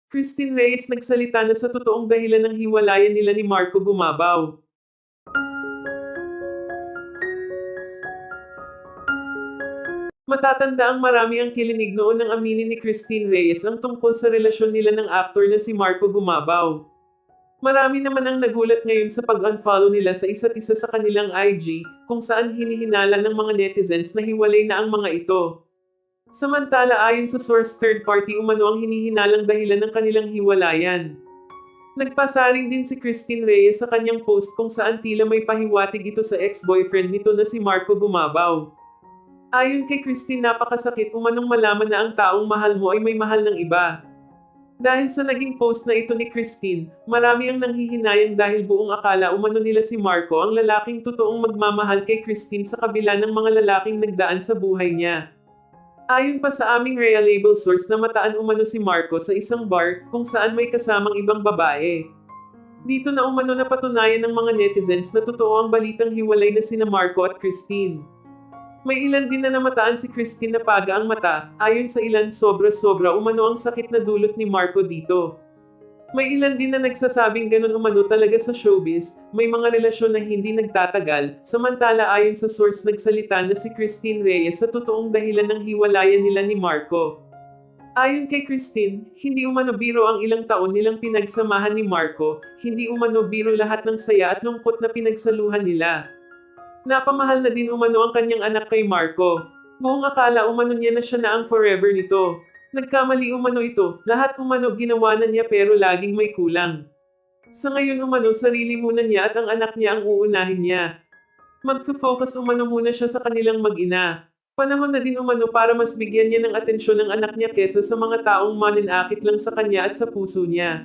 Christine Reyes nagsalita na sa totoong dahilan ng hiwalayan nila ni Marco Gumabaw. Matatanda ang marami ang kilinig noon nang aminin ni Christine Reyes ang tungkol sa relasyon nila ng aktor na si Marco Gumabaw. Marami naman ang nagulat ngayon sa pag-unfollow nila sa isa't isa sa kanilang IG, kung saan hinihinala ng mga netizens na hiwalay na ang mga ito. Samantala ayon sa source third party umano ang hinihinalang dahilan ng kanilang hiwalayan. Nagpasaring din si Christine Reyes sa kanyang post kung saan tila may pahiwatig ito sa ex-boyfriend nito na si Marco Gumabaw. Ayon kay Christine napakasakit umanong malaman na ang taong mahal mo ay may mahal ng iba. Dahil sa naging post na ito ni Christine, marami ang nanghihinayang dahil buong akala umano nila si Marco ang lalaking totoong magmamahal kay Christine sa kabila ng mga lalaking nagdaan sa buhay niya. Ayon pa sa aming reliable source na mataan umano si Marco sa isang bar kung saan may kasamang ibang babae. Dito na umano napatunayan ng mga netizens na totoo ang balitang hiwalay na sina Marco at Christine. May ilan din na namataan si Christine na paga ang mata, ayon sa ilan sobra-sobra umano ang sakit na dulot ni Marco dito. May ilan din na nagsasabing ganun umano talaga sa showbiz, may mga relasyon na hindi nagtatagal, samantala ayon sa source nagsalita na si Christine Reyes sa totoong dahilan ng hiwalayan nila ni Marco. Ayon kay Christine, hindi umano biro ang ilang taon nilang pinagsamahan ni Marco, hindi umano biro lahat ng saya at lungkot na pinagsaluhan nila. Napamahal na din umano ang kanyang anak kay Marco. Buong akala umano niya na siya na ang forever nito. Nagkamali umano ito, lahat umano ginawa na niya pero laging may kulang. Sa ngayon umano sarili muna niya at ang anak niya ang uunahin niya. Magfo-focus umano muna siya sa kanilang mag-ina. Panahon na din umano para mas bigyan niya ng atensyon ng anak niya kesa sa mga taong maninakit lang sa kanya at sa puso niya.